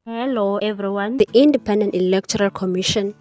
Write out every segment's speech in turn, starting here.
Hello everyone. The Independent Electoral Commission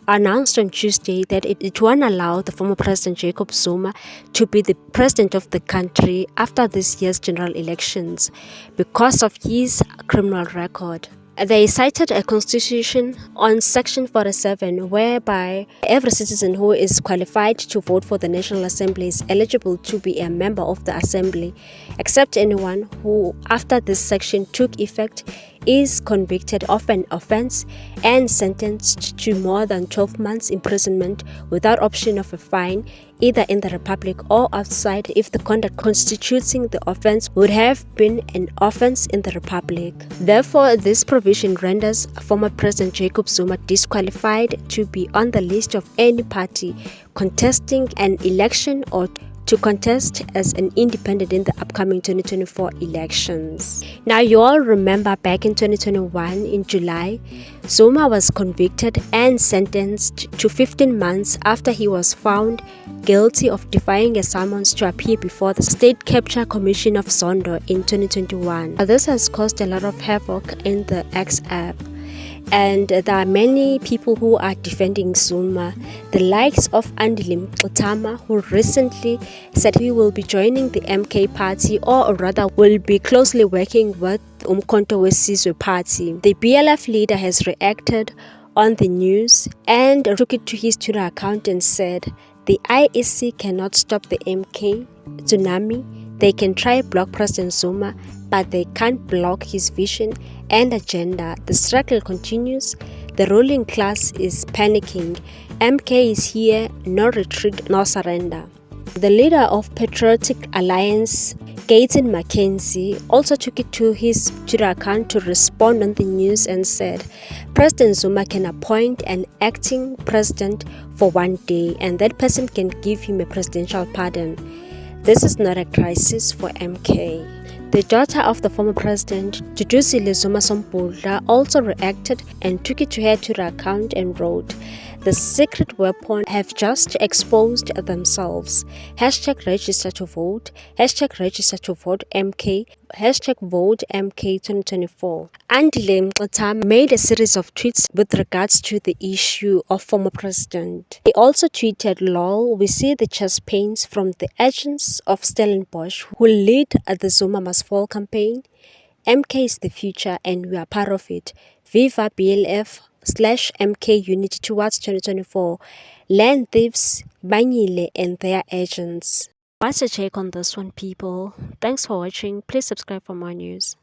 announced on Tuesday that it won't allow the former President Jacob Zuma to be the president of the country after this year's general elections because of his criminal record. They cited a constitution on Section 47 whereby every citizen who is qualified to vote for the National Assembly is eligible to be a member of the Assembly, except anyone who, after this section took effect, is convicted of an offense and sentenced to more than 12 months imprisonment without option of a fine, either in the Republic or outside, if the conduct constituting the offense would have been an offense in the Republic. Therefore, this provision renders former President Jacob Zuma disqualified to be on the list of any party contesting an election or to contest as an independent in the upcoming 2024 elections. Now, you all remember back in 2021 in July, Zuma was convicted and sentenced to 15 months after he was found guilty of defying a summons to appear before the State Capture Commission of Zondo in 2021. This has caused a lot of havoc in the X app. And there are many people who are defending Zuma, the likes of Andile Mxitama, who recently said he will be joining the MK party, or rather will be closely working with Umkhonto weSizwe party. The BLF leader has reacted on the news and took it to his Twitter account and said, "The IEC cannot stop the MK tsunami. They can try block President Zuma, but they can't block his vision and agenda. The struggle continues. The ruling class is panicking. MK is here, no retreat, no surrender." The leader of Patriotic Alliance, McKenzie, also took it to his Twitter account to respond on the news and said, "President Zuma can appoint an acting president for one day, and that person can give him a presidential pardon. This is not a crisis for MK." The daughter of the former president, Duduzile Zuma, also reacted and took it to her Twitter account and wrote, "The secret weapon have just exposed themselves. #register to vote, #register to vote MK, #vote MK 2024. Andile Mxitama made a series of tweets with regards to the issue of former president. He also tweeted, "Lol, we see the chest pains from the agents of Stellenbosch who lead the Zuma Must Fall campaign. MK is the future and we are part of it. Viva BLF/MK unity towards 2024. Land thieves, Banyile and their agents." What's your take on this one, people? Thanks for watching. Please subscribe for more news.